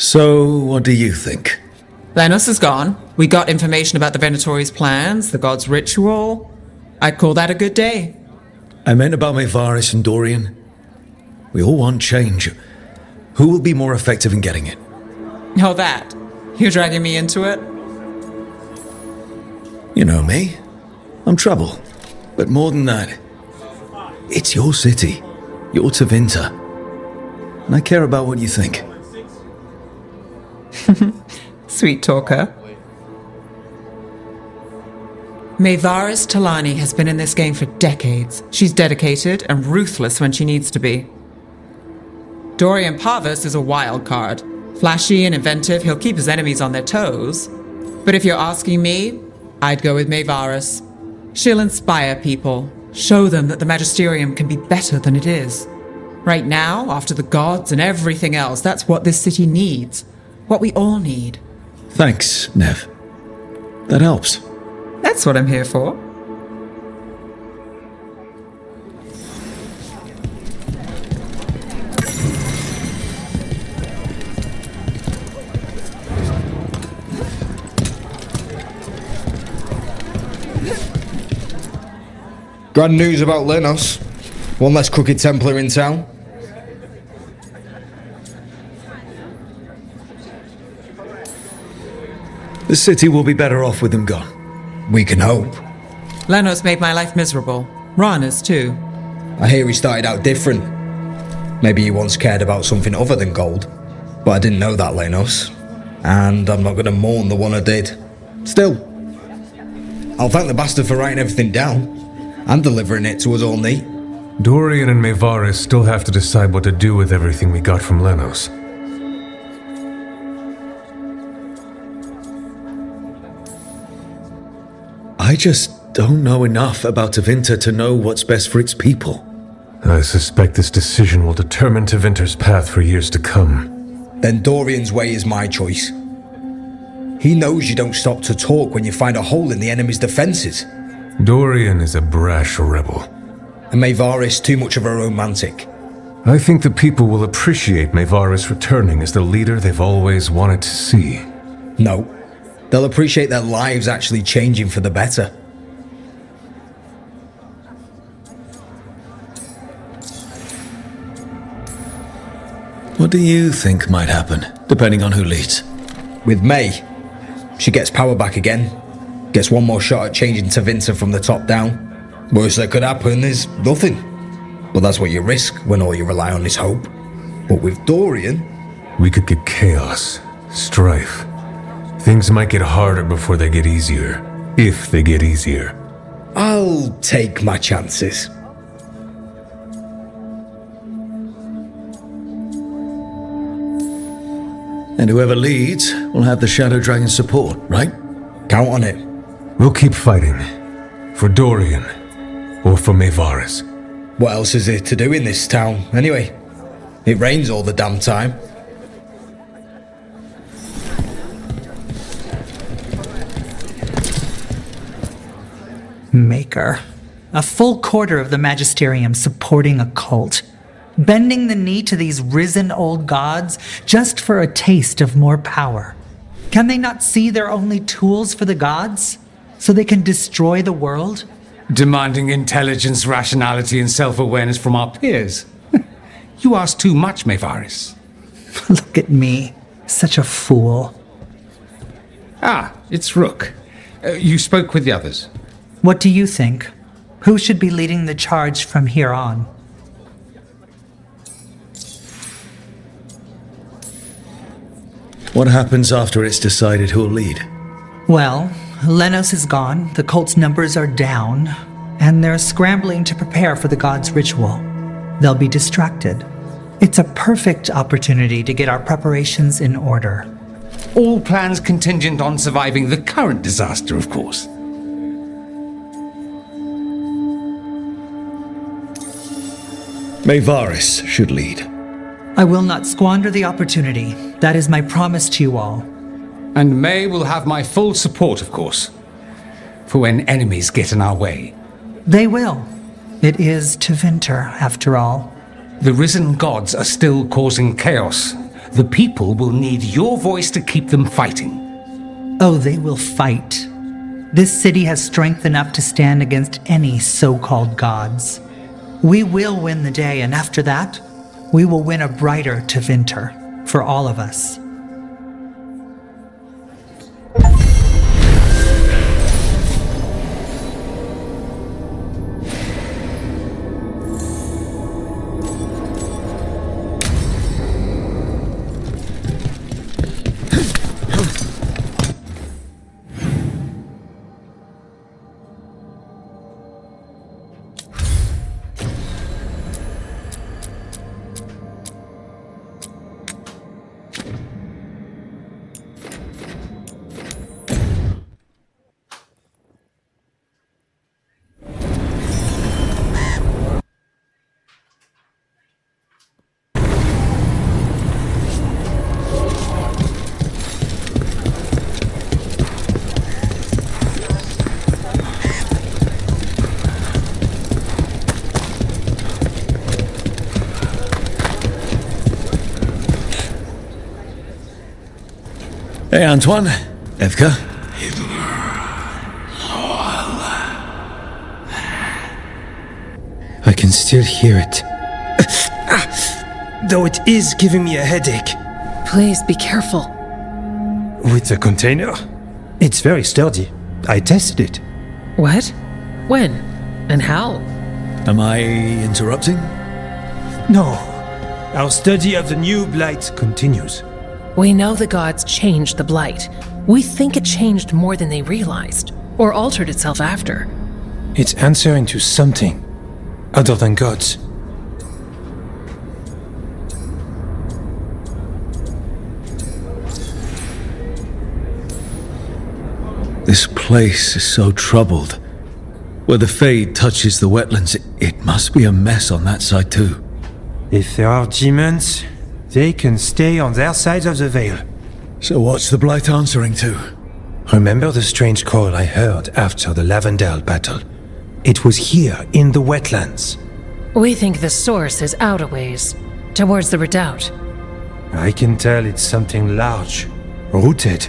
So, what do you think? Lenos is gone. We got information about the Venatori's plans, the god's ritual. I'd call that a good day. I meant about Maevaris and Dorian. We all want change. Who will be more effective in getting it? Oh, that. You're dragging me into it? You know me. I'm trouble. But more than that, it's your city. Your Tevinter. And I care about what you think. Sweet talker. Maevaris Talani has been in this game for decades. She's dedicated and ruthless when she needs to be. Dorian Parvis is a wild card. Flashy and inventive, he'll keep his enemies on their toes. But if you're asking me, I'd go with Maevaris. She'll inspire people, show them that the Magisterium can be better than it is. Right now, after the gods and everything else, that's what this city needs. What we all need. Thanks, Nev. That helps. That's what I'm here for. Grand news about Lenos. One less crooked Templar in town. The city will be better off with them gone. We can hope. Lenos made my life miserable. Rana's too. I hear he started out different. Maybe he once cared about something other than gold. But I didn't know that, Lenos. And I'm not going to mourn the one I did. Still, I'll thank the bastard for writing everything down. And delivering it to us all neat. Dorian and Maevaris still have to decide what to do with everything we got from Lenos. I just don't know enough about Tevinter to know what's best for its people. I suspect this decision will determine Tevinter's path for years to come. Then Dorian's way is my choice. He knows you don't stop to talk when you find a hole in the enemy's defenses. Dorian is a brash rebel. And Maevaris too much of a romantic. I think the people will appreciate Maevaris returning as the leader they've always wanted to see. No. They'll appreciate their lives actually changing for the better. What do you think might happen, depending on who leads? With May, she gets power back again. Gets one more shot at changing Tevinter from the top down. Worst that could happen is nothing. But that's what you risk when all you rely on is hope. But with Dorian... We could get chaos, strife. Things might get harder before they get easier. If they get easier. I'll take my chances. And whoever leads will have the Shadow Dragon support, right? Count on it. We'll keep fighting. For Dorian. Or for Maevaris. What else is there to do in this town, anyway? It rains all the damn time. Maker. A full quarter of the Magisterium supporting a cult. Bending the knee to these risen old gods just for a taste of more power. Can they not see they're only tools for the gods? So they can destroy the world? Demanding intelligence, rationality, and self-awareness from our peers. You ask too much, Maevaris. Look at me. Such a fool. Ah, it's Rook. You spoke with the others. What do you think? Who should be leading the charge from here on? What happens after it's decided who'll lead? Well, Lenos is gone, the cult's numbers are down, and they're scrambling to prepare for the god's ritual. They'll be distracted. It's a perfect opportunity to get our preparations in order. All plans contingent on surviving the current disaster, of course. Maevaris should lead. I will not squander the opportunity. That is my promise to you all. And May will have my full support, of course. For when enemies get in our way. They will. It is Tevinter, after all. The risen gods are still causing chaos. The people will need your voice to keep them fighting. Oh, they will fight. This city has strength enough to stand against any so-called gods. We will win the day, and after that, we will win a brighter Tevinter for all of us. Hey, Antoine. Evka. I can still hear it. Though it is giving me a headache. Please be careful. With the container? It's very sturdy. I tested it. What? When? And how? Am I interrupting? No. Our study of the new blight continues. We know the gods changed the Blight. We think it changed more than they realized, or altered itself after. It's answering to something other than gods. This place is so troubled. Where the Fade touches the wetlands, it must be a mess on that side too. If there are demons, they can stay on their side of the veil. So what's the Blight answering to? Remember the strange call I heard after the Lavendale battle? It was here, in the wetlands. We think the source is out a ways, towards the redoubt. I can tell it's something large, rooted.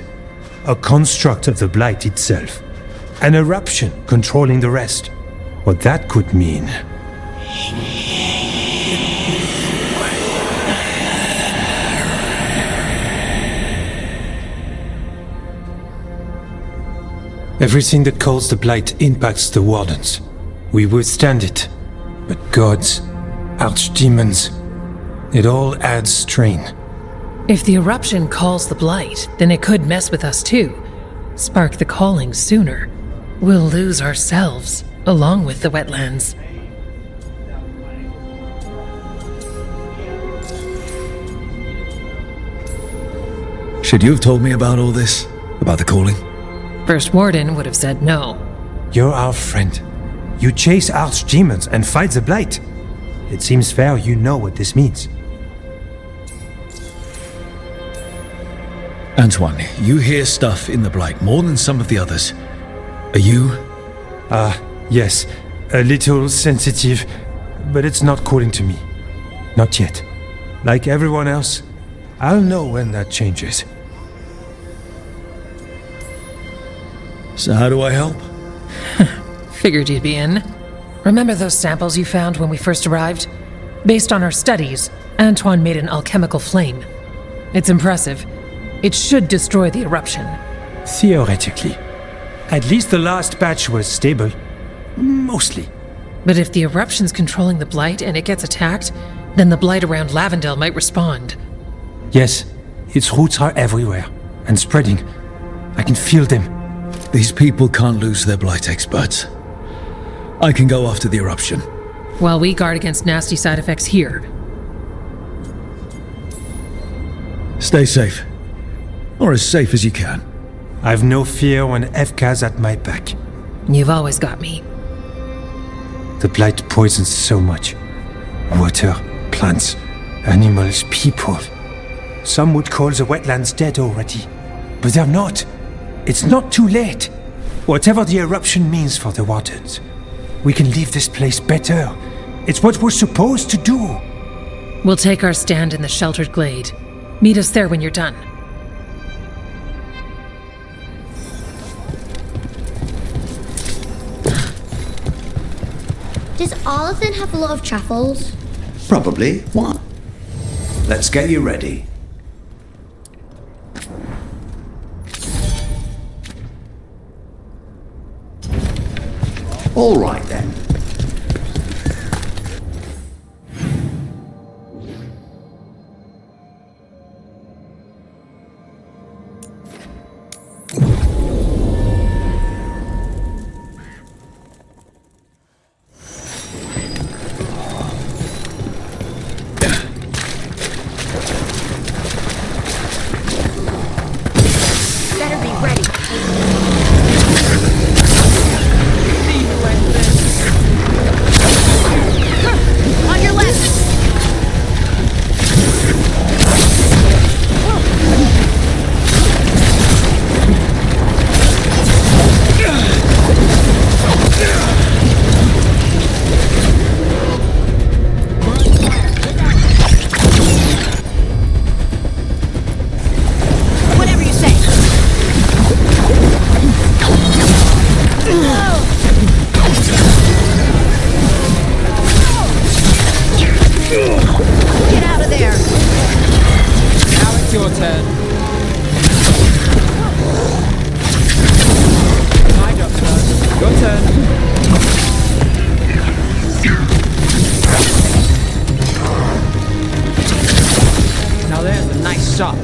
A construct of the Blight itself. An eruption controlling the rest. What that could mean. Everything that calls the Blight impacts the Wardens. We withstand it. But gods, archdemons, it all adds strain. If the eruption calls the Blight, then it could mess with us too. Spark the calling sooner. We'll lose ourselves, along with the wetlands. Should you have told me about all this? About the calling? First Warden would have said no. You're our friend. You chase archdemons and fight the Blight. It seems fair you know what this means. Antoine, you hear stuff in the Blight more than some of the others. Are you? Yes. A little sensitive, but it's not calling to me. Not yet. Like everyone else, I'll know when that changes. So how do I help? Figured you'd be in. Remember those samples you found when we first arrived? Based on our studies, Antoine made an alchemical flame. It's impressive. It should destroy the eruption. Theoretically. At least the last batch was stable. Mostly. But if the eruption's controlling the Blight and it gets attacked, then the Blight around Lavendale might respond. Yes, its roots are everywhere and spreading. I can feel them. These people can't lose their Blight experts. I can go after the eruption. While we guard against nasty side effects here. Stay safe. Or as safe as you can. I've no fear when Evka's at my back. You've always got me. The Blight poisons so much. Water, plants, animals, people. Some would call the wetlands dead already. But they're not. It's not too late. Whatever the eruption means for the Wardens, we can leave this place better. It's what we're supposed to do. We'll take our stand in the sheltered glade. Meet us there when you're done. Does Arlathan have a lot of truffles? Probably. What? Let's get you ready. All right then. Better be ready. On your left! Whatever you say. Get out of there! Now it's your turn. My job, sir. Your turn. Now there's a nice shot.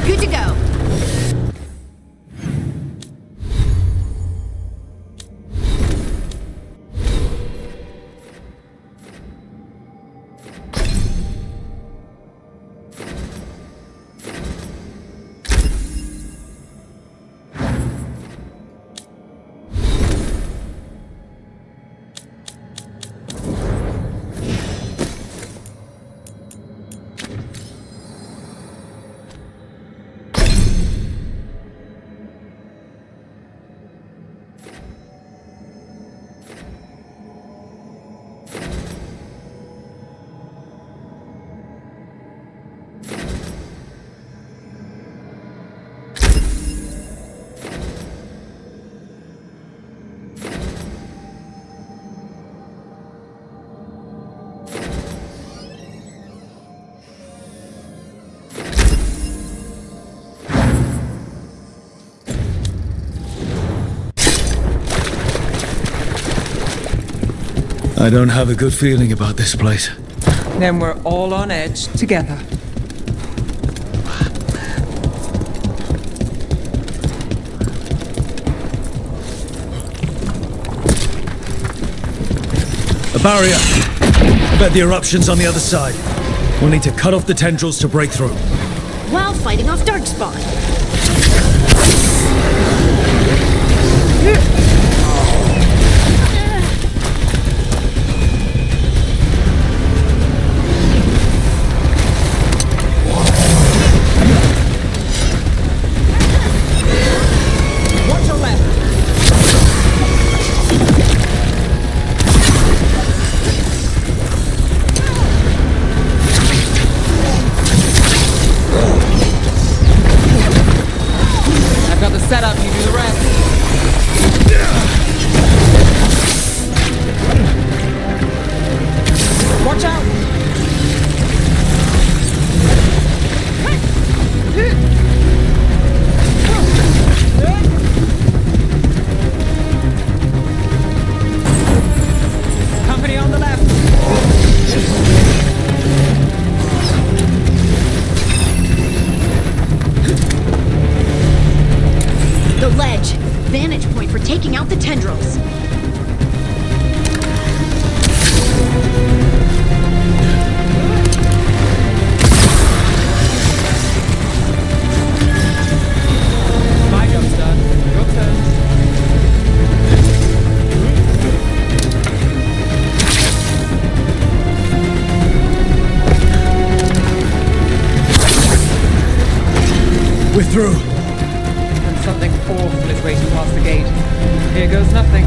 Good to go. I don't have a good feeling about this place. Then we're all on edge together. A barrier! Bet the eruption's on the other side. We'll need to cut off the tendrils to break through. While fighting off Darkspawn. Watch your left. I've got the setup, you do the rest. Watch out! Company on the left. The ledge. Vantage point for taking out the tendrils. My job's done. Your turn. We're through. And some Something awful is waiting past the gate. Here goes nothing.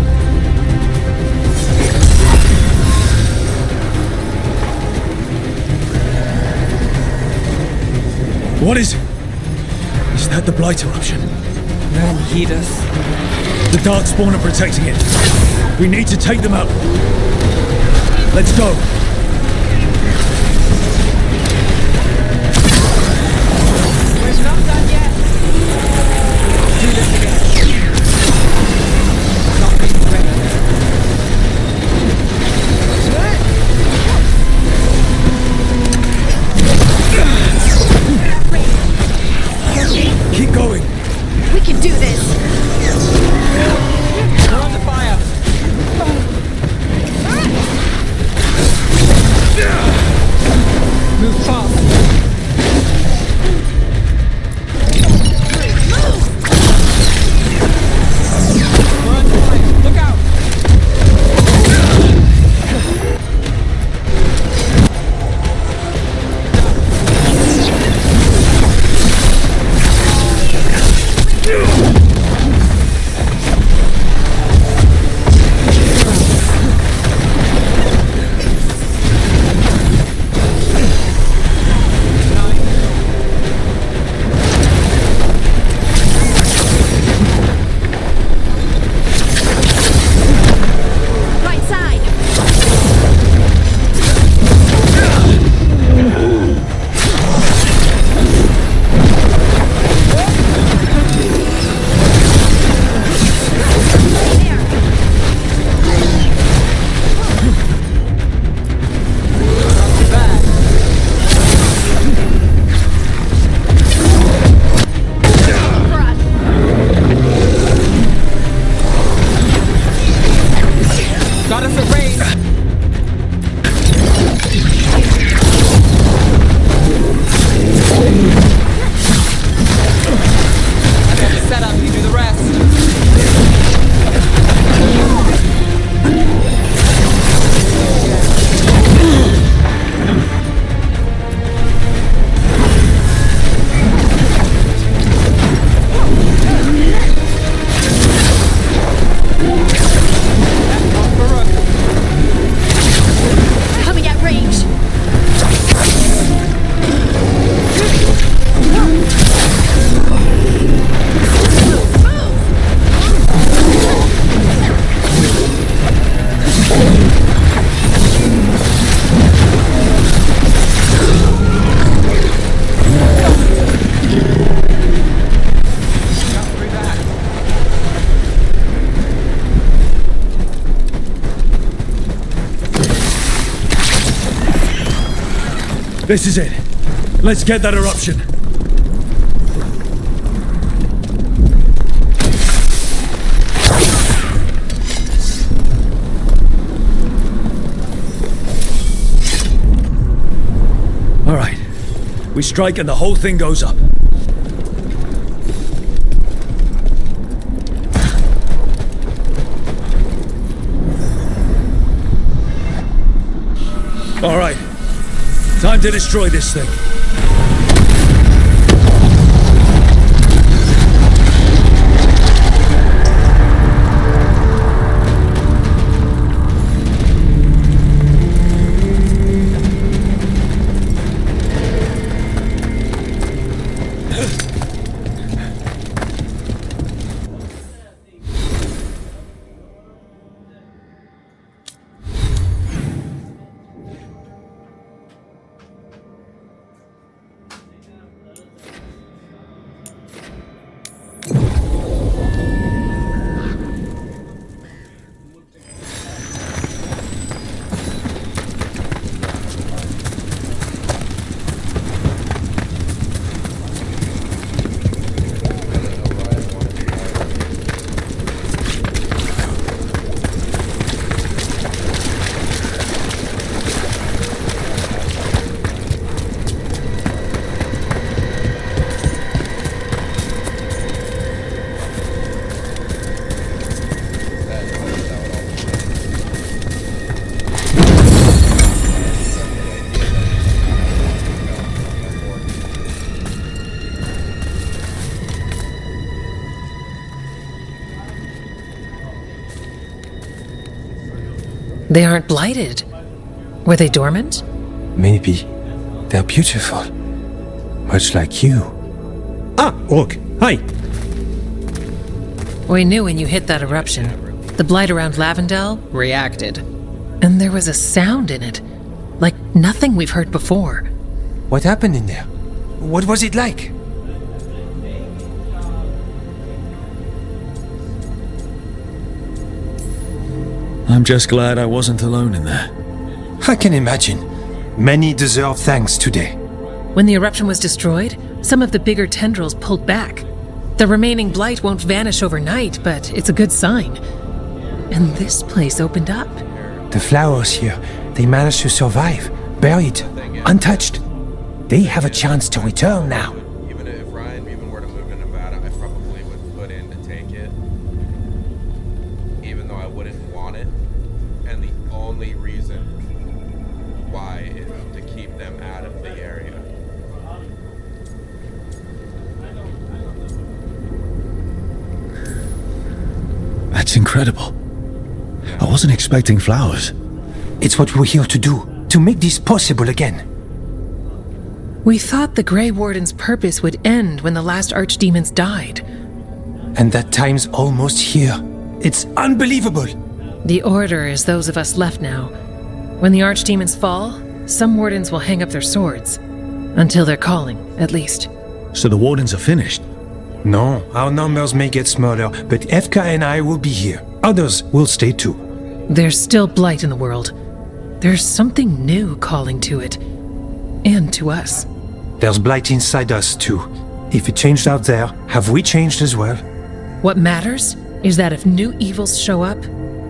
What is it? Is that the Blight eruption? They'll heed us. The Darkspawn are protecting it. We need to take them out. Let's go. We're not done yet. Do this again. Something's ready. Keep going. We can do this. We're under fire. Move fast. We're under fire. Look out. Right side. Got us at range. I got the setup, you do the rest. Coming at range. This is it. Let's get that eruption. All right. We strike and the whole thing goes up. All right. Time to destroy this thing. aren't blighted. Were they dormant? Maybe. They're beautiful. Much like you. Ah, Rook, hi! We knew when you hit that eruption. The blight around Lavendel reacted. And there was a sound in it. Like nothing we've heard before. What happened in there? What was it like? I'm just glad I wasn't alone in there. I can imagine. Many deserve thanks today. When the eruption was destroyed, some of the bigger tendrils pulled back. The remaining blight won't vanish overnight, but it's a good sign. And this place opened up. The flowers here, they managed to survive, buried, untouched. They have a chance to return now. Even if Ryan even were to move to Nevada, I probably would put in to take it. Even though I wouldn't want it. And the only reason why is to keep them out of the area. That's incredible. I wasn't expecting flowers. It's what we're here to do, to make this possible again. We thought the Grey Warden's purpose would end when the last archdemons died. And that time's almost here. It's unbelievable. The Order is those of us left now. When the archdemons fall, some wardens will hang up their swords. Until their calling, at least. So the wardens are finished? No, our numbers may get smaller, but Efka and I will be here. Others will stay too. There's still blight in the world. There's something new calling to it. And to us. There's blight inside us too. If it changed out there, have we changed as well? What matters is that if new evils show up,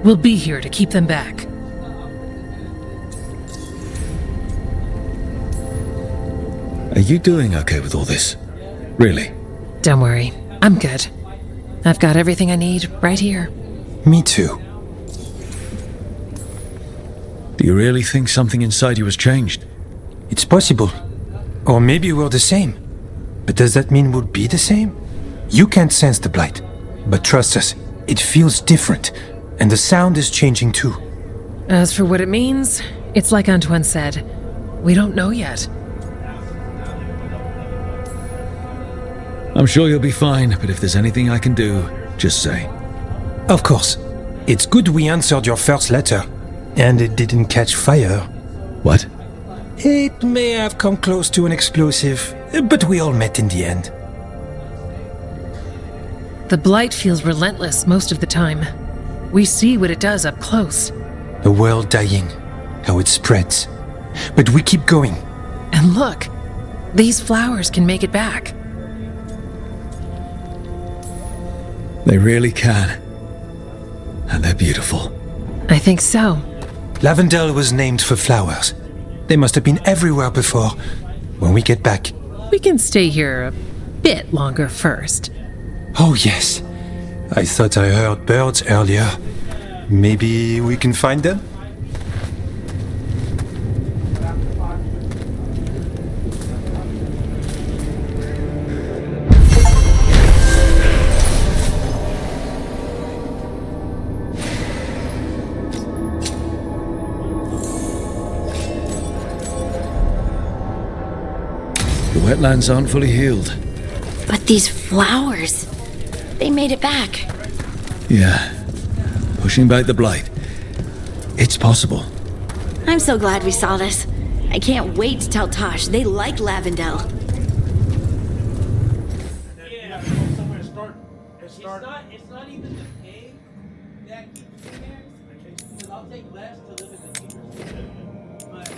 we'll be here to keep them back. Are you doing okay with all this? Really? Don't worry, I'm good. I've got everything I need right here. Me too. Do you really think something inside you has changed? It's possible. Or maybe we're the same. But does that mean we'll be the same? You can't sense the blight. But trust us, it feels different. And the sound is changing too. As for what it means, it's like Antoine said. We don't know yet. I'm sure you'll be fine, but if there's anything I can do, just say. Of course. It's good we answered your first letter. And it didn't catch fire. What? It may have come close to an explosive, but we all met in the end. The blight feels relentless most of the time. We see what it does up close. The world dying, how it spreads. But we keep going. And look, these flowers can make it back. They really can. And they're beautiful. I think so. Lavendel was named for flowers. They must have been everywhere before. When we get back. We can stay here a bit longer first. Oh yes. I thought I heard birds earlier. Maybe we can find them? The wetlands aren't fully healed. But these flowers, they made it back. Yeah. Pushing back the blight. It's possible. I'm so glad we saw this. I can't wait to tell Tosh they like Lavendel. It's not even the pay that keeps me there. Because I'll take less to live in the future. But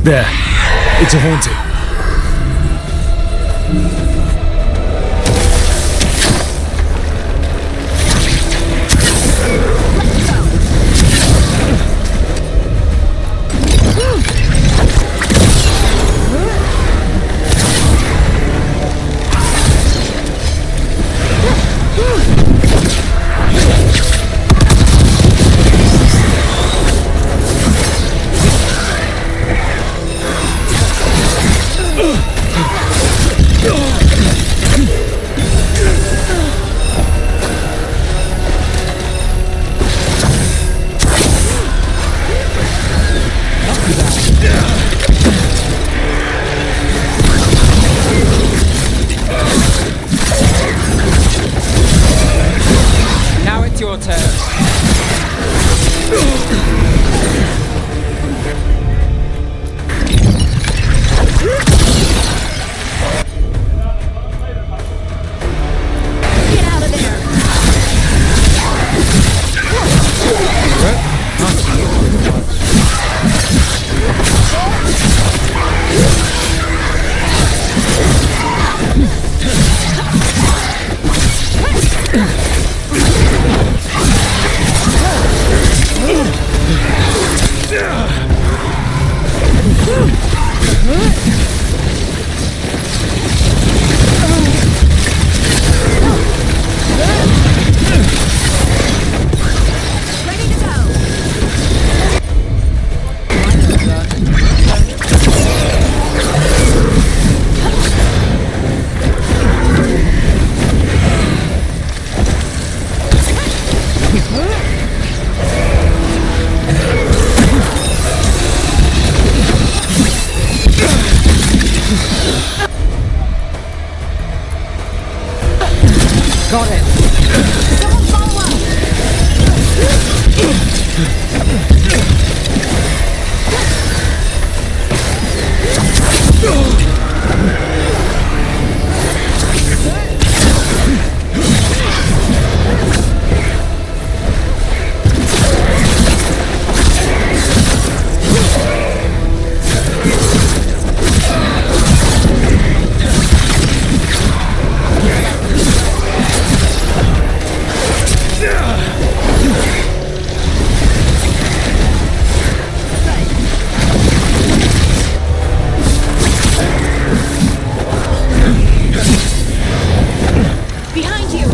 There. It's a haunting. Got it. Someone follow up! Behind you!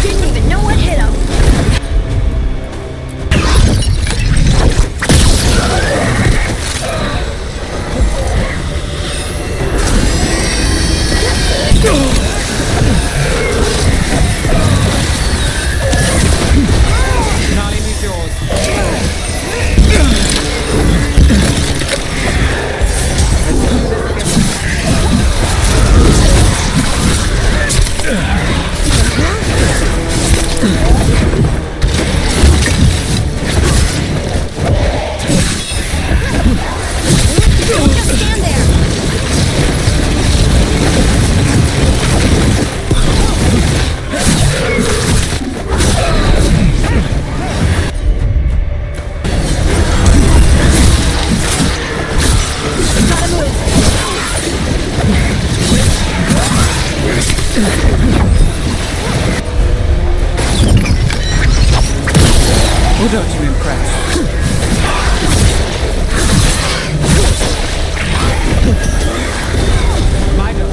Didn't even know what hit him. Nine is yours. Just stand there! Gotta move! Or don't you impress? My go.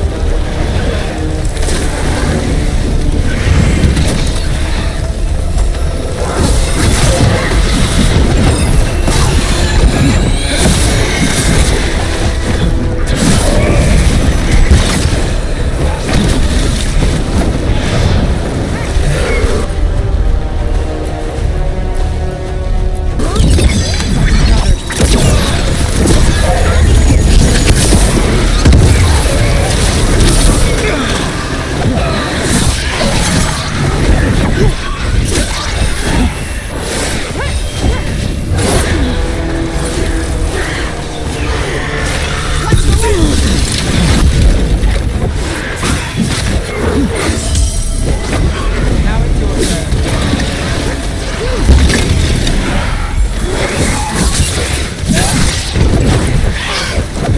Now it's your turn.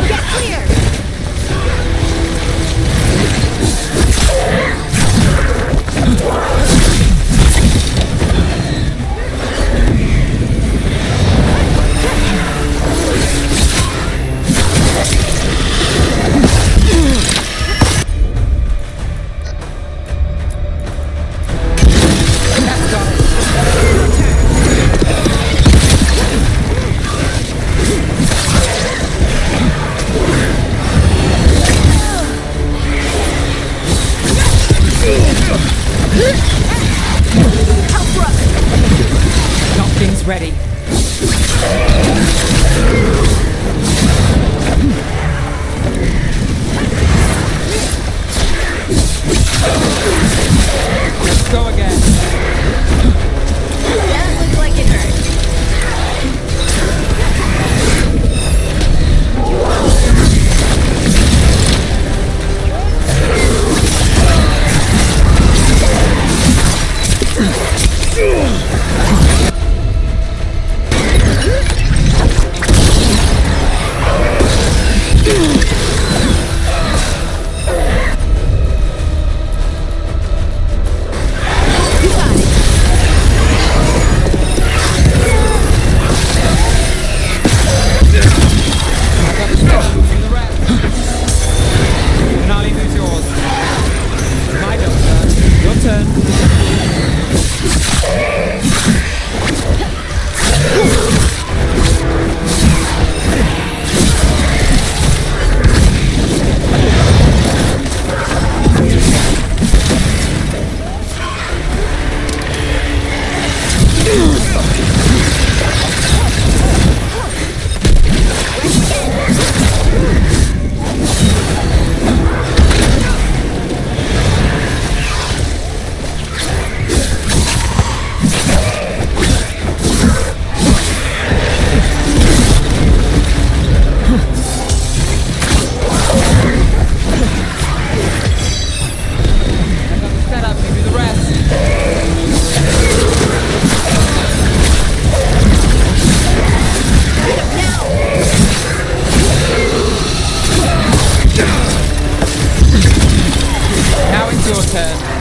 Get clear! Got things ready. Let's go again. That looks like it hurt. your turn.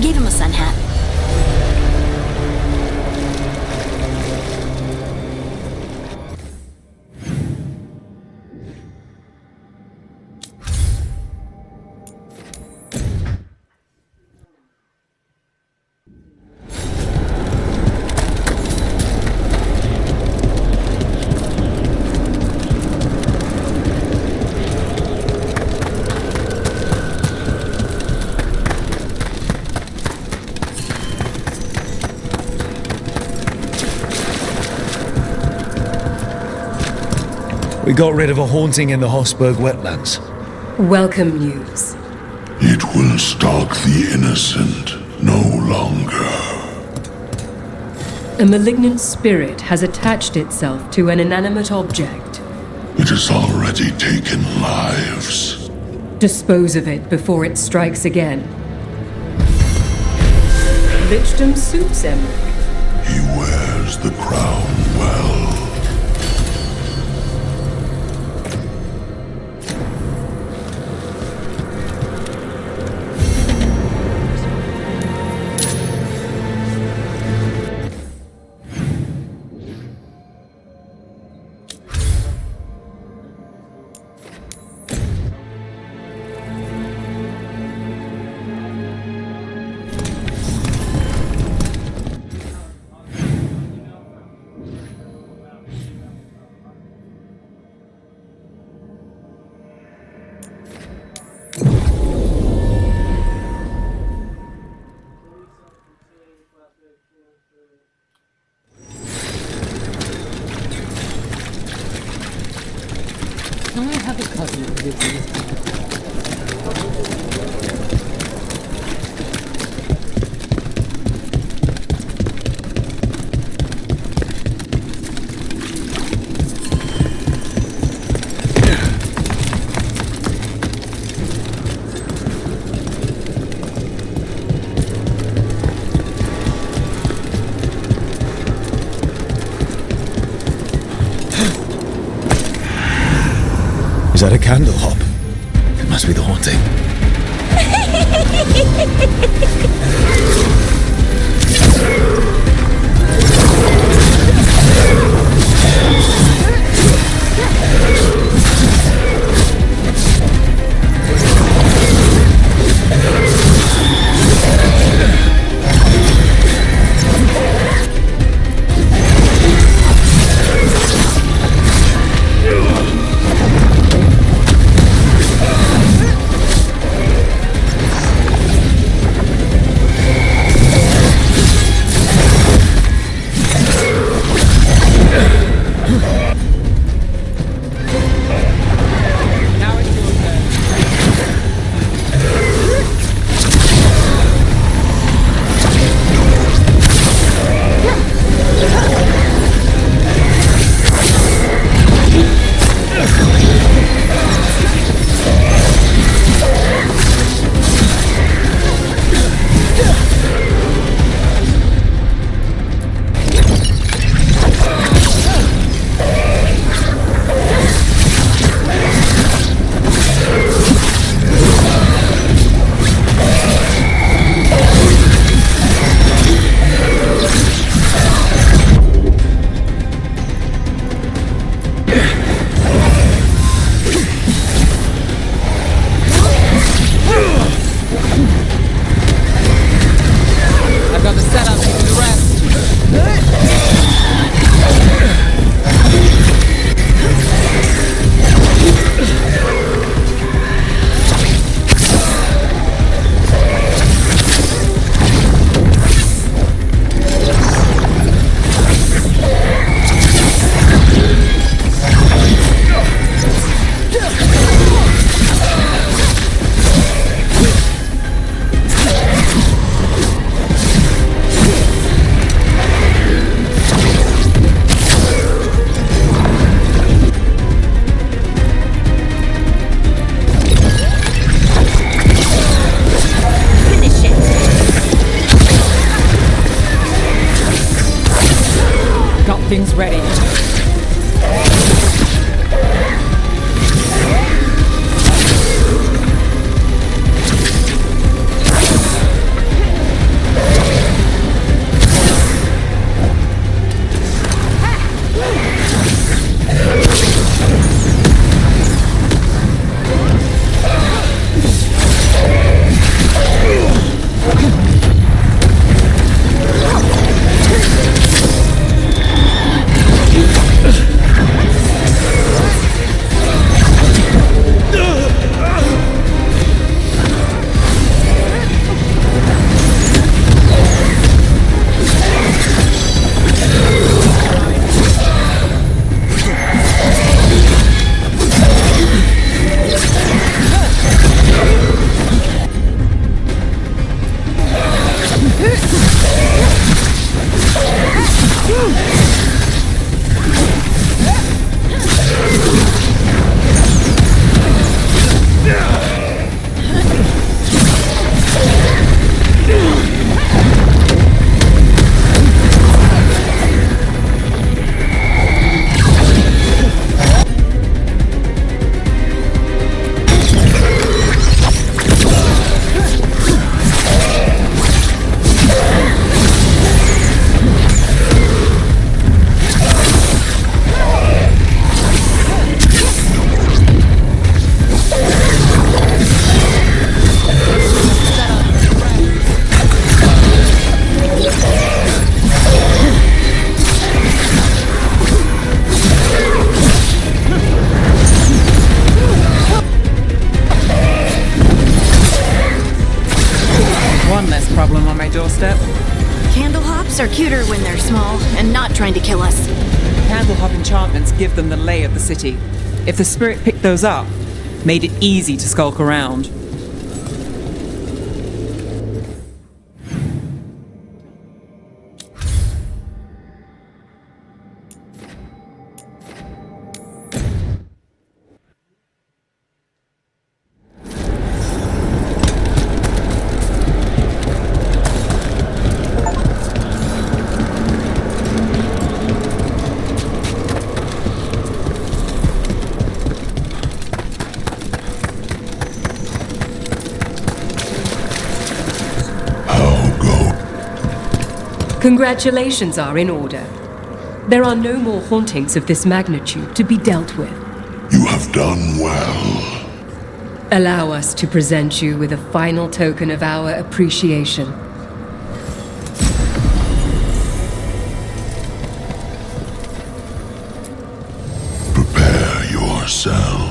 gave him a sun hat. We got rid of a haunting in the Hossberg wetlands. Welcome news. It will stalk the innocent no longer. A malignant spirit has attached itself to an inanimate object. It has already taken lives. Dispose of it before it strikes again. Lichdom suits Emmerich. He wears the crown well. I have a cousin who lives in this town. Is that a candle hop? It must be the haunting. Things ready. One less problem on my doorstep. Candle hops are cuter when they're small and not trying to kill us. Candle hop enchantments give them the lay of the city. If the spirit picked those up, made it easy to skulk around. Congratulations are in order. There are no more hauntings of this magnitude to be dealt with. You have done well. Allow us to present you with a final token of our appreciation. Prepare yourselves.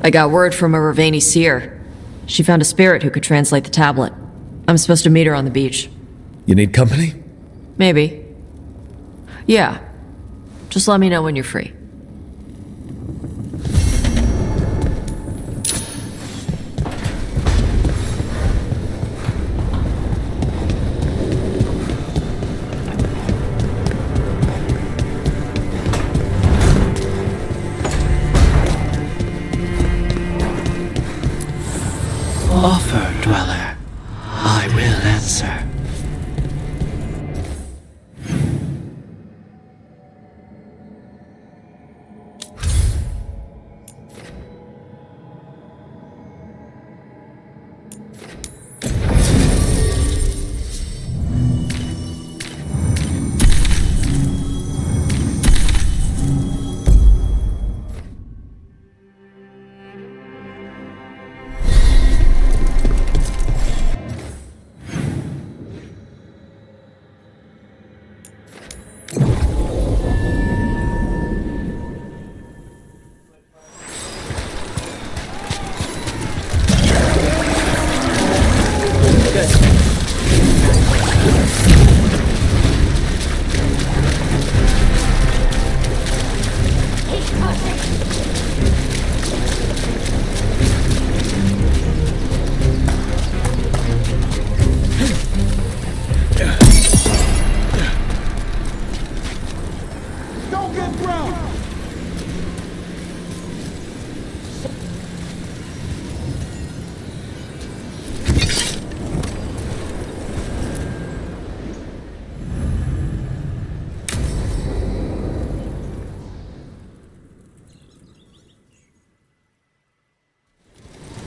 I got word from a Ravani seer. She found a spirit who could translate the tablet. I'm supposed to meet her on the beach. You need company? Maybe. Yeah. Just let me know when you're free. Offer, Dweller. I will answer.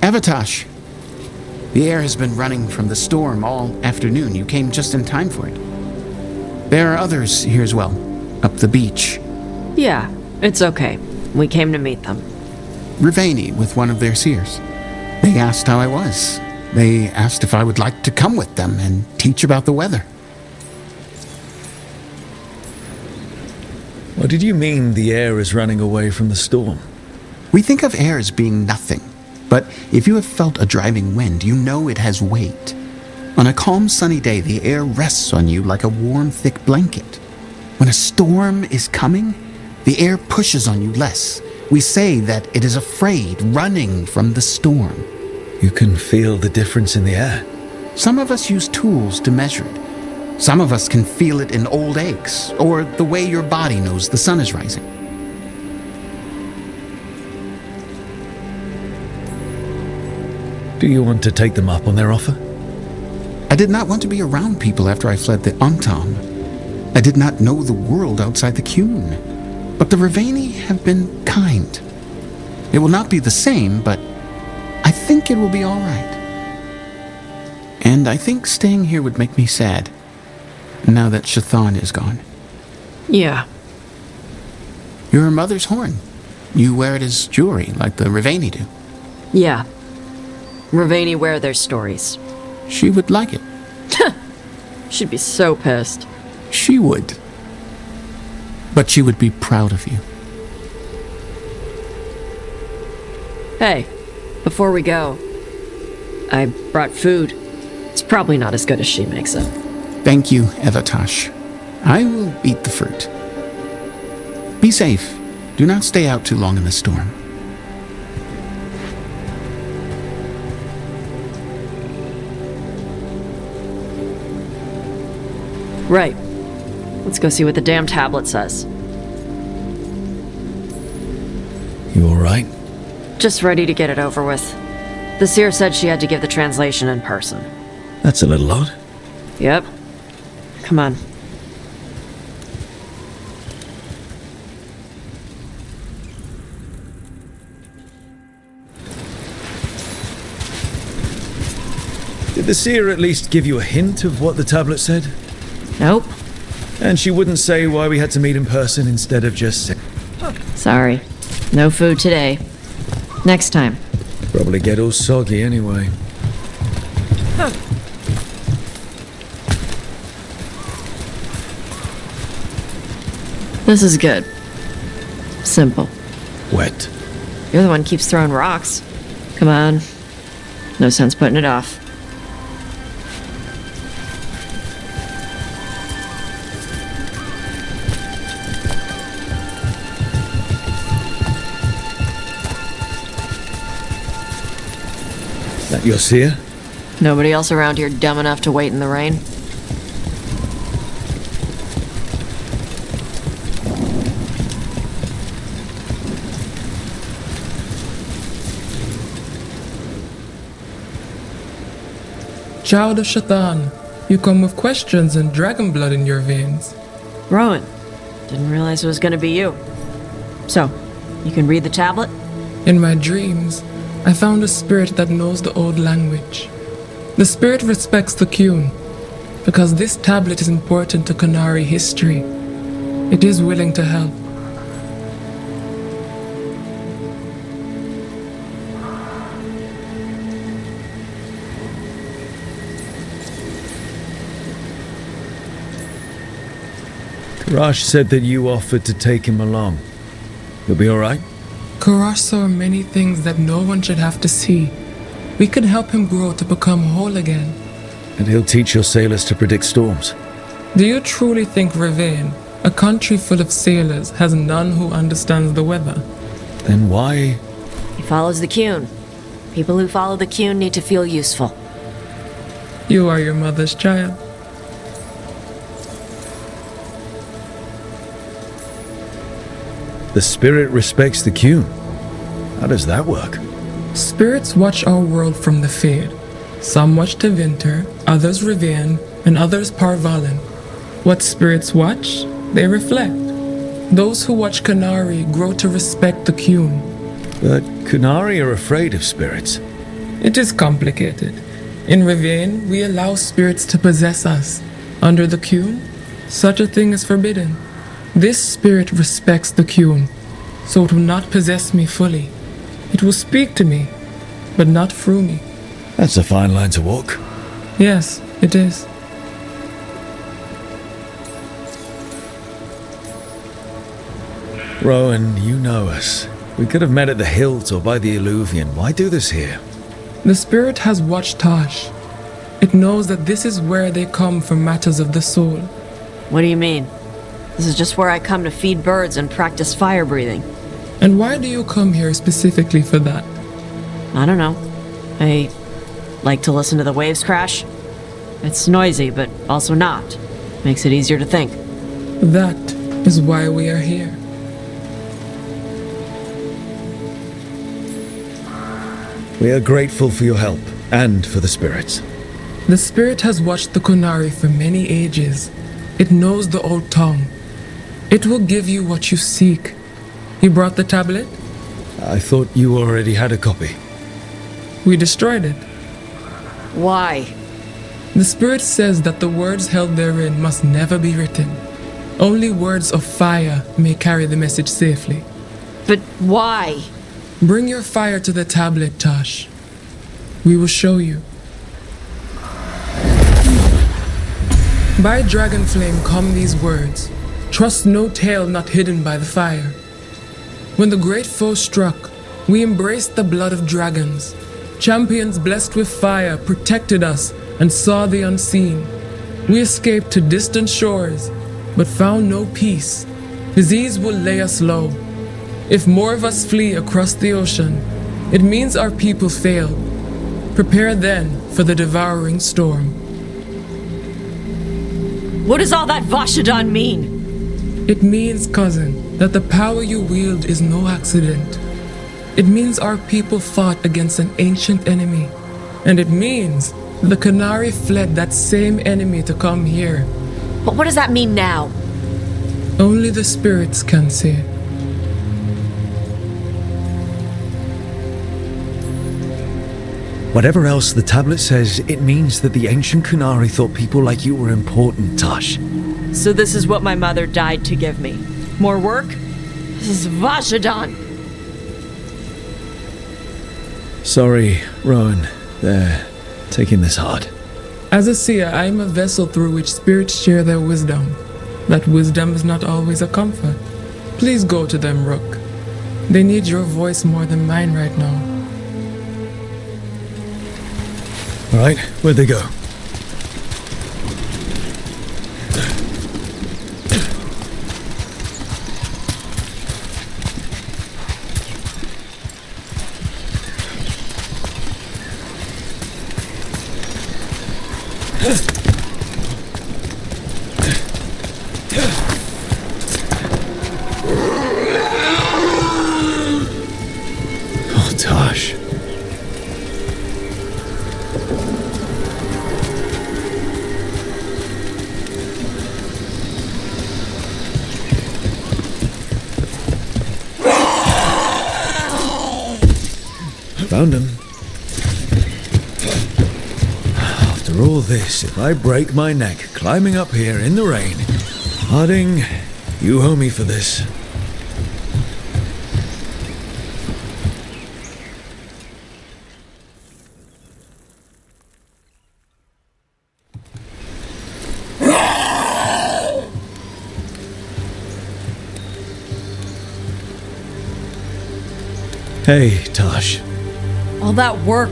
Avatosh! The air has been running from the storm all afternoon. You came just in time for it. There are others here as well, up the beach. Yeah, it's okay. We came to meet them. Ravani with one of their seers. They asked how I was. They asked if I would like to come with them and teach about the weather. What did you mean the air is running away from the storm? We think of air as being nothing, but if you have felt a driving wind, you know it has weight. On a calm, sunny day, the air rests on you like a warm, thick blanket. When a storm is coming, the air pushes on you less. We say that it is afraid, running from the storm. You can feel the difference in the air. Some of us use tools to measure it. Some of us can feel it in old aches, or the way your body knows the sun is rising. Do you want to take them up on their offer? I did not want to be around people after I fled the Antam. I did not know the world outside the Qun. But the Rivaini have been kind. It will not be the same, but I think it will be all right. And I think staying here would make me sad, now that Chthon is gone. Yeah. Your mother's horn. You wear it as jewelry, like the Rivaini do. Yeah. Rivaini wear their stories. She would like it. She'd be so pissed. She would. But she would be proud of you. Hey, before we go, I brought food. It's probably not as good as she makes it. Thank you, Evatash. I will eat the fruit. Be safe. Do not stay out too long in the storm. Right. Let's go see what the damn tablet says. You alright? Just ready to get it over with. The seer said she had to give the translation in person. That's a little odd. Yep. Come on. Did the seer at least give you a hint of what the tablet said? Nope. And she wouldn't say why we had to meet in person instead of just... Sorry. No food today. Next time. Probably get all soggy anyway. This is good. Simple. Wet. You're the one who keeps throwing rocks. Come on. No sense putting it off. That your seer? Nobody else around here dumb enough to wait in the rain? Child of Chthon, you come with questions and dragon blood in your veins. Rowan, didn't realize it was gonna be you. So, you can read the tablet? In my dreams, I found a spirit that knows the old language. The spirit respects the Qun, because this tablet is important to Qunari history. It is willing to help. Karash said that you offered to take him along. You'll be alright? Karash saw many things that no one should have to see. We could help him grow to become whole again. And he'll teach your sailors to predict storms. Do you truly think Rivain, a country full of sailors, has none who understands the weather? Then why? He follows the Qun. People who follow the Qun need to feel useful. You are your mother's child. The spirit respects the Qun. How does that work? Spirits watch our world from the Fade. Some watch Tevinter, others Rivain, and others Parvalin. What spirits watch, they reflect. Those who watch Qunari grow to respect the Qun. But Qunari are afraid of spirits. It is complicated. In Rivain, we allow spirits to possess us. Under the Qun, such a thing is forbidden. This spirit respects the Qun, so it will not possess me fully. It will speak to me, but not through me. That's a fine line to walk. Yes, it is. Rowan, you know us. We could have met at the Hilt or by the Illuvian. Why do this here? The spirit has watched Tosh. It knows that this is where they come for matters of the soul. What do you mean? This is just where I come to feed birds and practice fire breathing. And why do you come here specifically for that? I don't know. I like to listen to the waves crash. It's noisy, but also not. Makes it easier to think. That is why we are here. We are grateful for your help, and for the spirits. The spirit has watched the Kunari for many ages. It knows the old tongue. It will give you what you seek. You brought the tablet? I thought you already had a copy. We destroyed it. Why? The spirit says that the words held therein must never be written. Only words of fire may carry the message safely. But why? Bring your fire to the tablet, Tosh. We will show you. By dragon flame come these words. Trust no tale not hidden by the fire. When the great foe struck, we embraced the blood of dragons. Champions blessed with fire protected us and saw the unseen. We escaped to distant shores, but found no peace. Disease will lay us low. If more of us flee across the ocean, it means our people failed. Prepare then for the devouring storm. What does all that Vashadan mean? It means, cousin, that the power you wield is no accident. It means our people fought against an ancient enemy. And it means the Kunari fled that same enemy to come here. But what does that mean now? Only the spirits can say. Whatever else the tablet says, it means that the ancient Kunari thought people like you were important, Tosh. So this is what my mother died to give me. More work? This is Vashadan. Sorry, Rowan. They're taking this hard. As a seer, I am a vessel through which spirits share their wisdom. That wisdom is not always a comfort. Please go to them, Rook. They need your voice more than mine right now. All right, where'd they go? Oh, Tosh. Found him. After all this, if I break my neck climbing up here in the rain, Harding, you owe me for this. Hey, Tosh. All that work.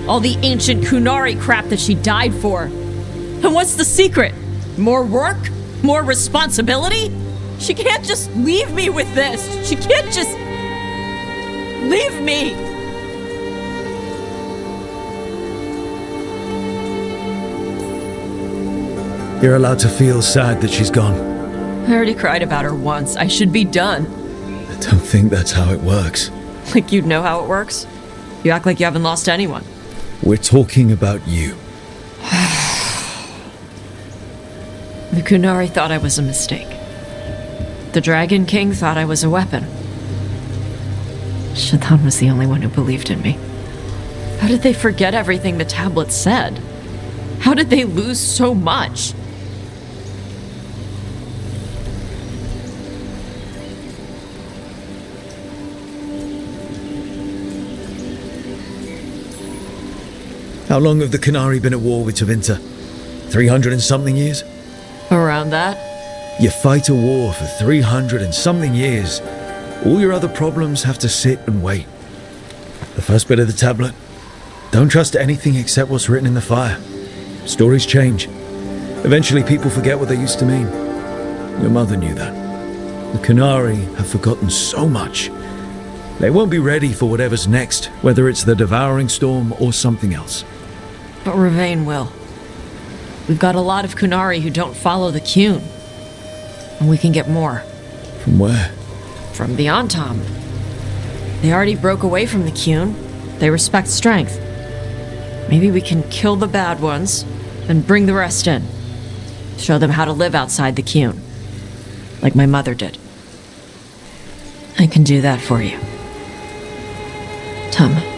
All the ancient Kunari crap that she died for. And what's the secret? More work? More responsibility? She can't just leave me with this. She can't just leave me. You're allowed to feel sad that she's gone. I already cried about her once. I should be done. I don't think that's how it works. Like you'd know how it works? You act like you haven't lost anyone. We're talking about you. The Kunari thought I was a mistake. The Dragon King thought I was a weapon. Shadhan was the only one who believed in me. How did they forget everything the tablet said? How did they lose so much? How long have the Kunari been at war with Tevinter? 300 and something years? Around that? You fight a war for 300 and something years. All your other problems have to sit and wait. The first bit of the tablet. Don't trust anything except what's written in the fire. Stories change. Eventually people forget what they used to mean. Your mother knew that. The Qunari have forgotten so much. They won't be ready for whatever's next, whether it's the Devouring Storm or something else. But Ravain will. We've got a lot of Qunari who don't follow the Qun. And we can get more. From where? From the Antam. They already broke away from the Qun. They respect strength. Maybe we can kill the bad ones and bring the rest in. Show them how to live outside the Qun. Like my mother did. I can do that for you. Tama.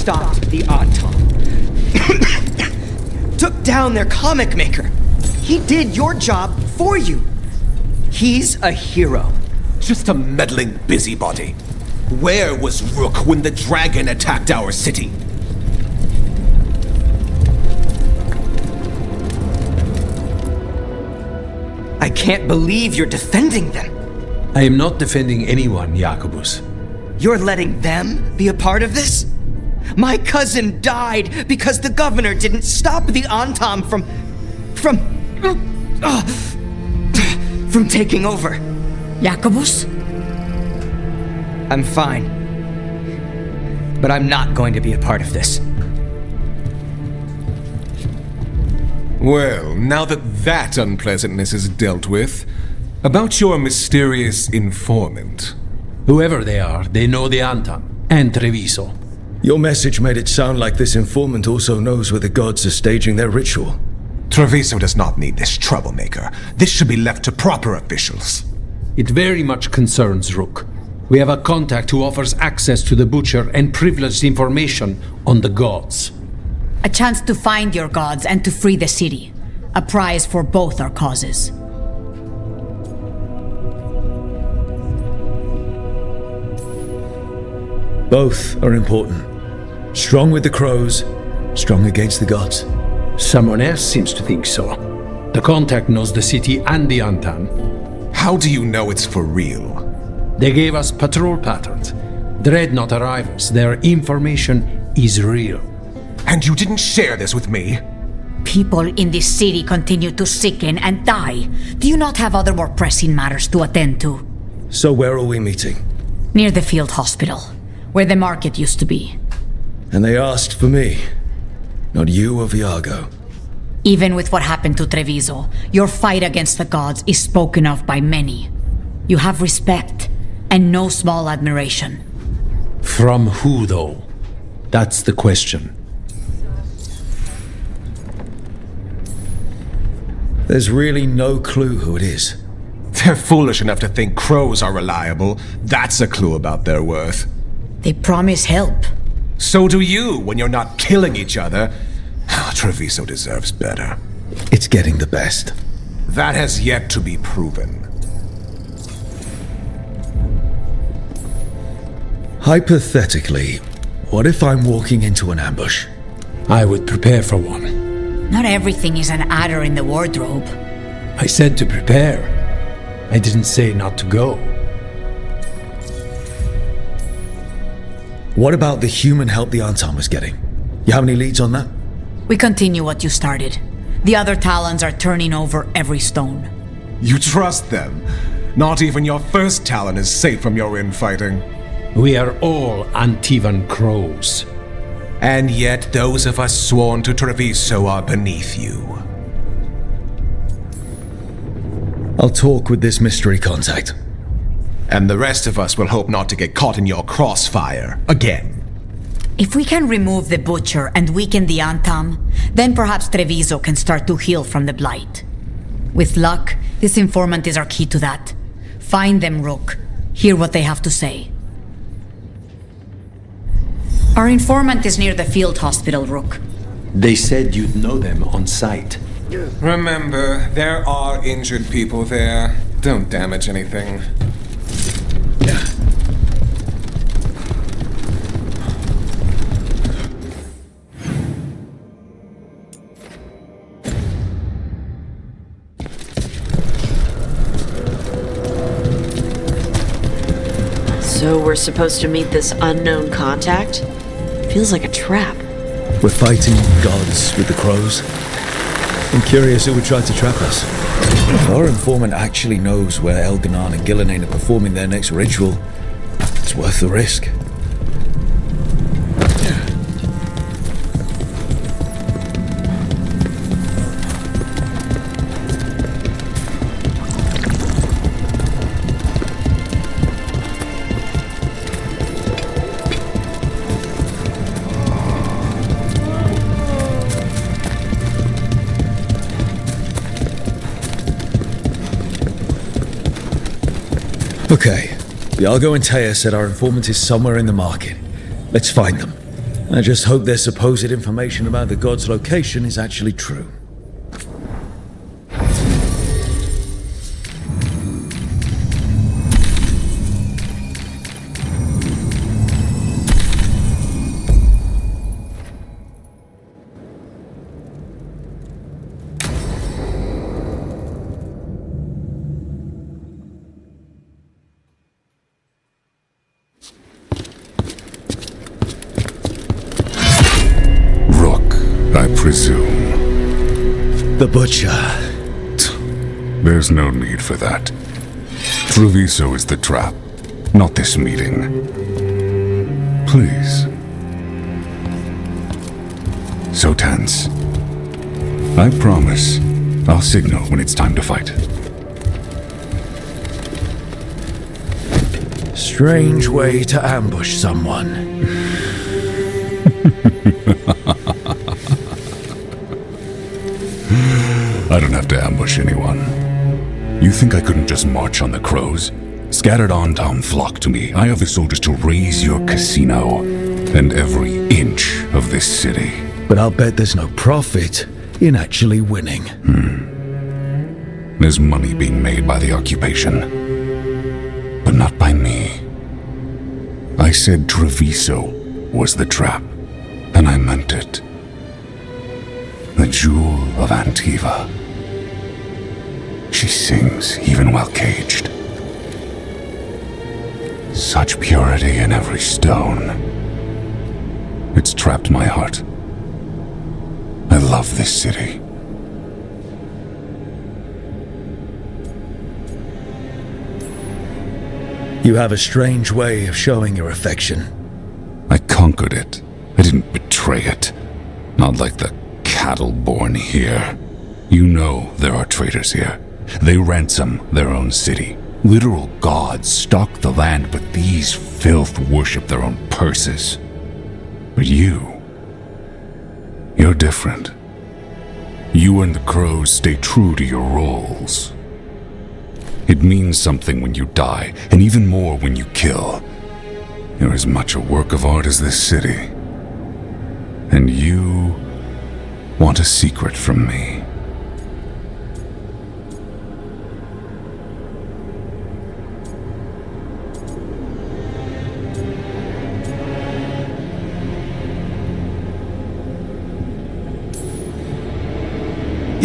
Stopped the Antam. Took down their comic maker. He did your job for you. He's a hero. Just a meddling busybody. Where was Rook when the dragon attacked our city? I can't believe you're defending them. I am not defending anyone, Jacobus. You're letting them be a part of this? My cousin died because the governor didn't stop the Antam from taking over. Jacobus? I'm fine. But I'm not going to be a part of this. Well, now that unpleasantness is dealt with, about your mysterious informant. Whoever they are, they know the Antam and Treviso. Your message made it sound like this informant also knows where the gods are staging their ritual. Treviso does not need this troublemaker. This should be left to proper officials. It very much concerns Rook. We have a contact who offers access to the Butcher and privileged information on the gods. A chance to find your gods and to free the city. A prize for both our causes. Both are important. Strong with the crows, strong against the gods. Someone else seems to think so. The contact knows the city and the Antam. How do you know it's for real? They gave us patrol patterns. Dreadnought arrivals. Their information is real. And you didn't share this with me? People in this city continue to sicken and die. Do you not have other more pressing matters to attend to? So where are we meeting? Near the field hospital, where the market used to be. And they asked for me, not you or Viago. Even with what happened to Treviso, your fight against the gods is spoken of by many. You have respect, and no small admiration. From who, though? That's the question. There's really no clue who it is. They're foolish enough to think crows are reliable. That's a clue about their worth. They promise help. So do you when you're not killing each other. Treviso deserves better. It's getting the best. That has yet to be proven. Hypothetically, what if I'm walking into an ambush? I would prepare for one. Not everything is an adder in the wardrobe. I said to prepare. I didn't say not to go. What about the human help the Anton was getting? You have any leads on that? We continue what you started. The other Talons are turning over every stone. You trust them? Not even your first Talon is safe from your infighting. We are all Antivan crows. And yet those of us sworn to Treviso are beneath you. I'll talk with this mystery contact. And the rest of us will hope not to get caught in your crossfire again. If we can remove the Butcher and weaken the Antam, then perhaps Treviso can start to heal from the Blight. With luck, this informant is our key to that. Find them, Rook. Hear what they have to say. Our informant is near the field hospital, Rook. They said you'd know them on sight. Remember, there are injured people there. Don't damage anything. So we're supposed to meet this unknown contact? Feels like a trap. We're fighting gods with the crows. I'm curious who would try to trap us. If our informant actually knows where Elganon and Gillenane are performing their next ritual, it's worth the risk. Okay, Iago and Taya said our informant is somewhere in the market. Let's find them. I just hope their supposed information about the god's location is actually true. I presume. The Butcher. There's no need for that. Treviso is the trap, not this meeting. Please. So tense. I promise I'll signal when it's time to fight. Strange way to ambush someone. I don't have to ambush anyone. You think I couldn't just march on the crows? Scattered Antam flock to me. I have the soldiers to raise your casino and every inch of this city. But I'll bet there's no profit in actually winning. There's money being made by the occupation, but not by me. I said Treviso was the trap, and I meant it. The jewel of Antiva. She sings even while caged. Such purity in every stone. It's trapped my heart. I love this city. You have a strange way of showing your affection. I conquered it. I didn't betray it. Not like the cattle born here. You know there are traitors here. They ransom their own city. Literal gods stalk the land, but these filth worship their own purses. But you're different. You and the crows stay true to your roles. It means something when you die, and even more when you kill. You're as much a work of art as this city. And you want a secret from me.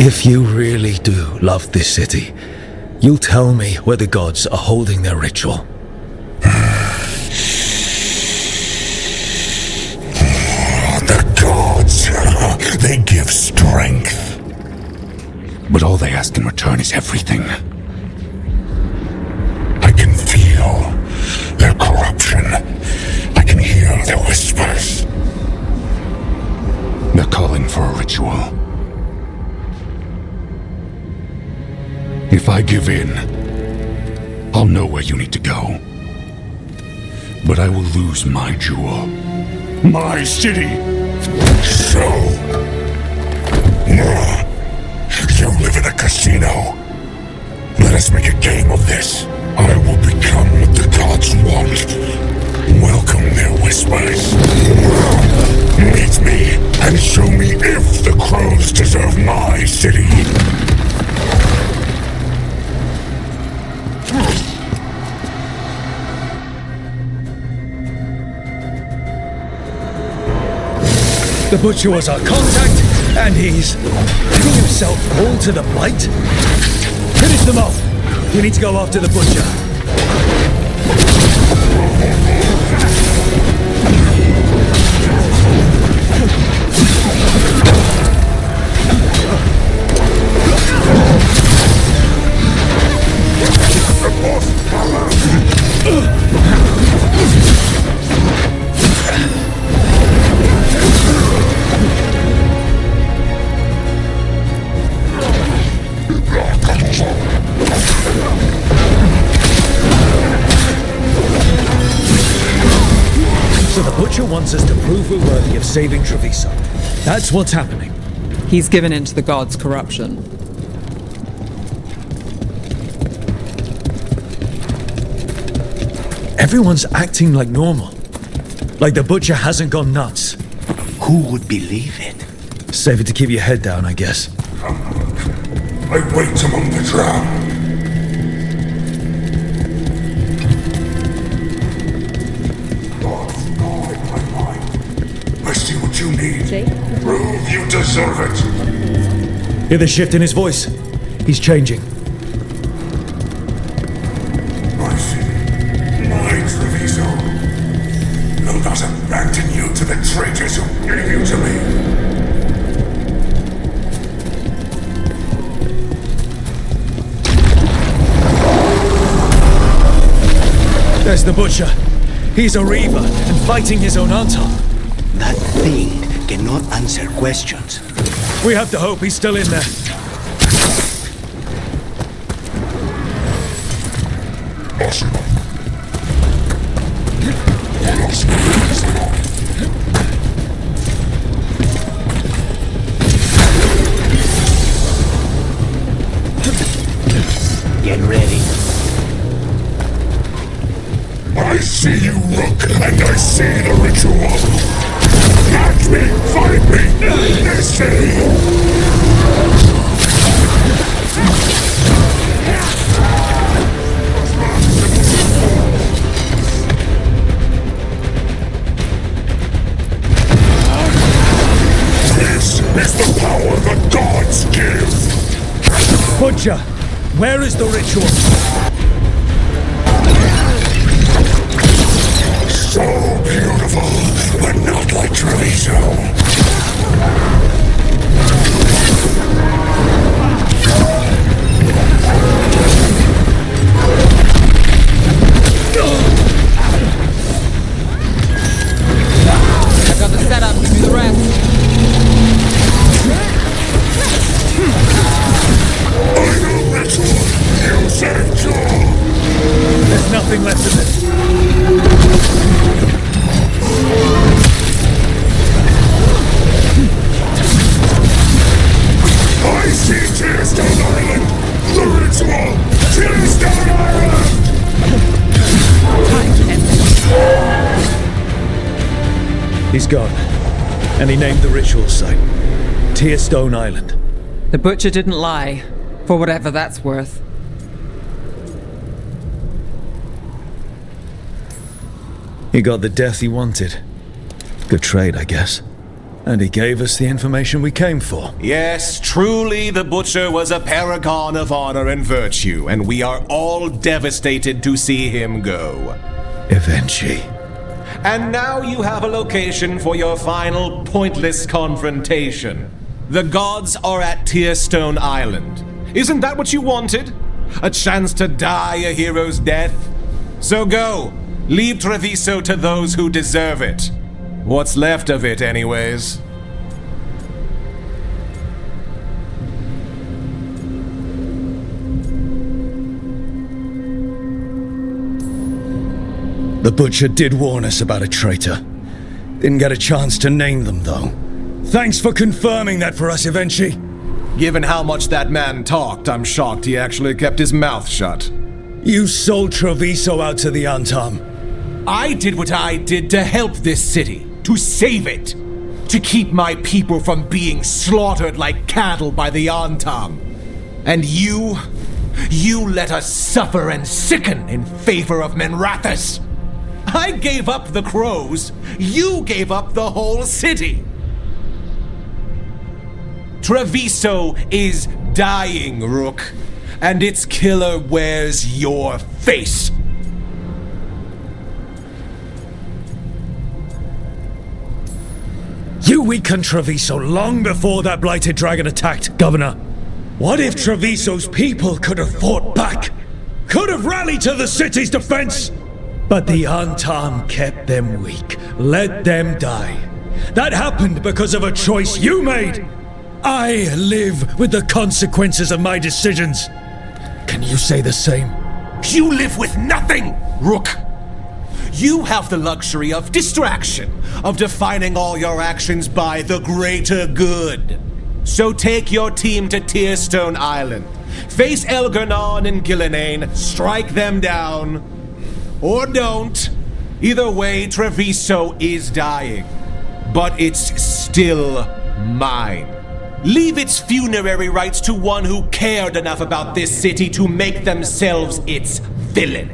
If you really do love this city, you'll tell me where the gods are holding their ritual. The gods, they give strength. But all they ask in return is everything. I can feel their corruption. I can hear their whispers. They're calling for a ritual. If I give in, I'll know where you need to go. But I will lose my jewel. My city! So... you live in a casino. Let us make a game of this. I will become what the gods want. Welcome their whispers. Meet me and show me if the crows deserve my city. The Butcher was our contact, and he's letting himself fall to the Blight? Finish them off! We need to go after the Butcher. So the Butcher wants us to prove we're worthy of saving Treviso. That's what's happening. He's given in to the gods' corruption. Everyone's acting like normal. Like the Butcher hasn't gone nuts. Who would believe it? Save it to keep your head down, I guess. I wait among the drowned. I see what you need. Prove you deserve it. Hear the shift in his voice? He's changing. My city, my Treviso. Will not abandon you to the traitors who gave you to me. There's the Butcher. He's a Reaver and fighting his own Anton. That thing cannot answer questions. We have to hope he's still in there. Get ready. I see you, Rook, and I see the ritual. Catch me, find me, this city. This is the power the gods give. Butcher, where is the ritual? So beautiful, but not like Treviso. I've got the setup to do the rest. Final ritual, you saved your He's gone. And he named the ritual site Tearstone Island. The Butcher didn't lie, for whatever that's worth. He got the death he wanted. Good trade, I guess. And he gave us the information we came for. Yes, truly the Butcher was a paragon of honor and virtue, and we are all devastated to see him go. Eventually. And now you have a location for your final pointless confrontation. The gods are at Tearstone Island. Isn't that what you wanted? A chance to die a hero's death? So go. Leave Treviso to those who deserve it. What's left of it, anyways. The Butcher did warn us about a traitor. Didn't get a chance to name them, though. Thanks for confirming that for us, Eventually. Given how much that man talked, I'm shocked he actually kept his mouth shut. You sold Treviso out to the Antam. I did what I did to help this city, to save it, to keep my people from being slaughtered like cattle by the Antam. And you let us suffer and sicken in favor of Menrathus. I gave up the crows, you gave up the whole city. Treviso is dying, Rook, and its killer wears your face. You weakened Treviso long before that blighted dragon attacked, Governor. What if Treviso's people could have fought back? Could have rallied to the city's defense? But the Antam kept them weak, let them die. That happened because of a choice you made. I live with the consequences of my decisions. Can you say the same? You live with nothing, Rook. You have the luxury of distraction, of defining all your actions by the greater good. So take your team to Tearstone Island. Face Elgernon and Gillinane, strike them down. Or don't. Either way, Treviso is dying. But it's still mine. Leave its funerary rites to one who cared enough about this city to make themselves its villain.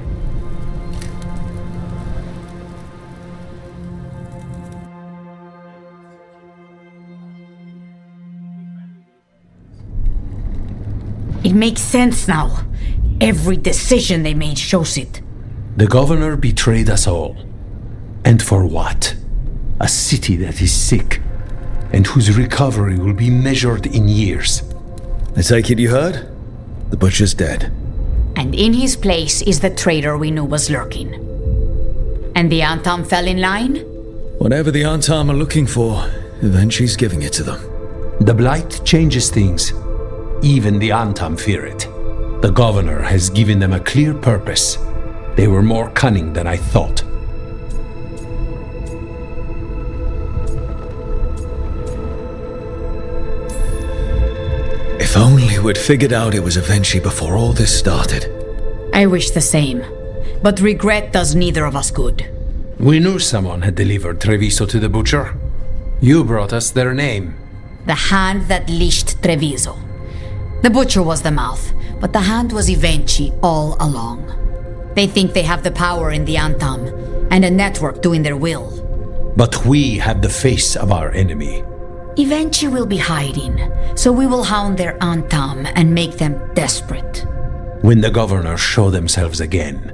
It makes sense now. Every decision they made shows it. The governor betrayed us all. And for what? A city that is sick, and whose recovery will be measured in years. I take it you heard? The Butcher's dead. And in his place is the traitor we knew was lurking. And the Antam fell in line? Whatever the Antam are looking for, Eventually's giving it to them. The Blight changes things. Even the Antam fear it. The governor has given them a clear purpose. They were more cunning than I thought. If only we'd figured out it was Eventually before all this started. I wish the same. But regret does neither of us good. We knew someone had delivered Treviso to the Butcher. You brought us their name. The hand that leashed Treviso. The Butcher was the mouth, but the hand was Eventually all along. They think they have the power in the Antam, and a network doing their will. But we have the face of our enemy. Eventually will be hiding, so we will hound their Antam and make them desperate. When the governors show themselves again,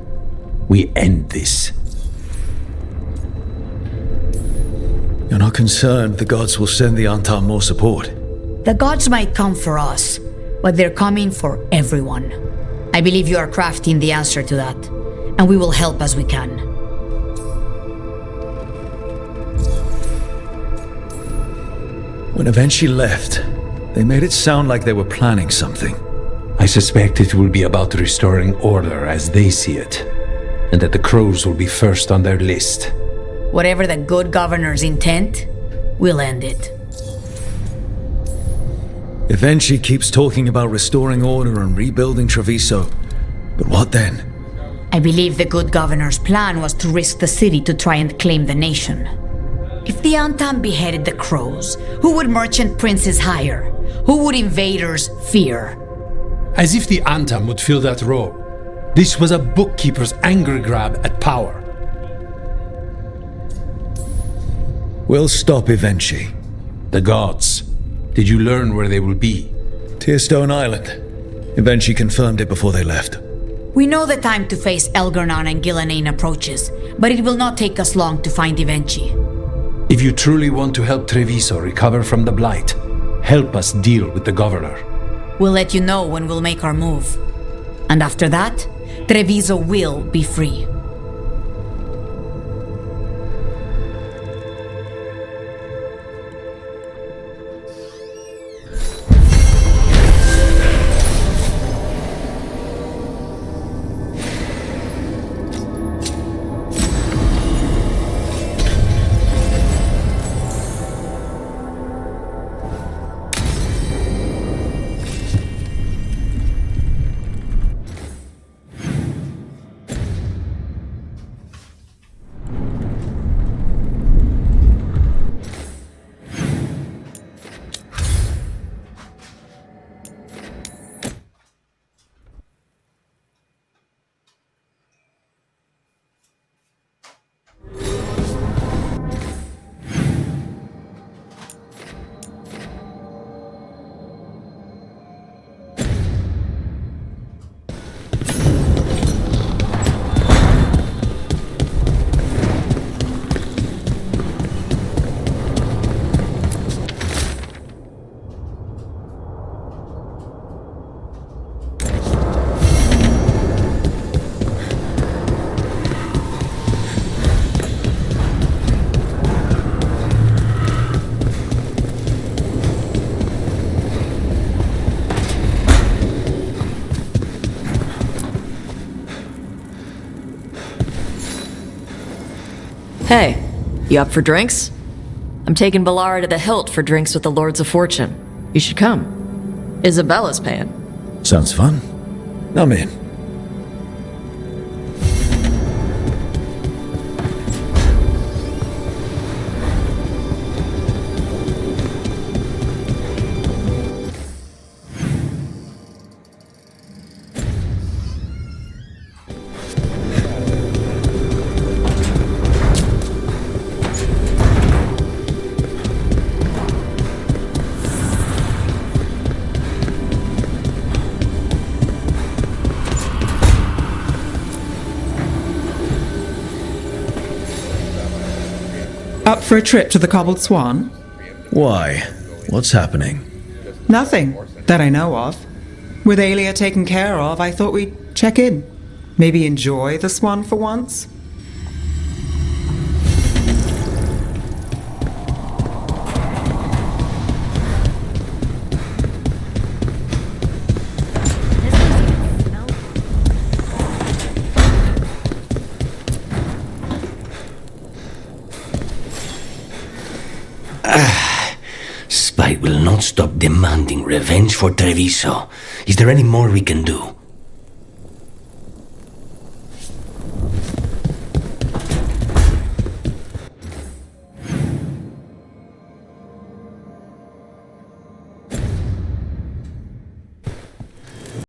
we end this. You're not concerned the gods will send the Antam more support? The gods might come for us, but they're coming for everyone. I believe you are crafting the answer to that, and we will help as we can. When Eventually left, they made it sound like they were planning something. I suspect it will be about restoring order as they see it, and that the crows will be first on their list. Whatever the good governor's intent, we'll end it. Eventually keeps talking about restoring order and rebuilding Treviso. But what then? I believe the good governor's plan was to risk the city to try and claim the nation. If the Antam beheaded the crows, who would merchant princes hire? Who would invaders fear? As if the Antam would fill that role. This was a bookkeeper's anger grab at power. We'll stop Evenchi. The gods. Did you learn where they will be? Tearstone Island. Evenchi confirmed it before they left. We know the time to face Elgar'nan and Gillenane approaches, but it will not take us long to find Evenchi. If you truly want to help Treviso recover from the Blight, help us deal with the governor. We'll let you know when we'll make our move. And after that, Treviso will be free. Hey, you up for drinks? I'm taking Valara to the Hilt for drinks with the Lords of Fortune. You should come. Isabella's paying. Sounds fun. I'm in. Up for a trip to the Cobbled Swan? Why? What's happening? Nothing that I know of. With Aelia taken care of, I thought we'd check in. Maybe enjoy the Swan for once? Spite will not stop demanding revenge for Treviso. Is there any more we can do?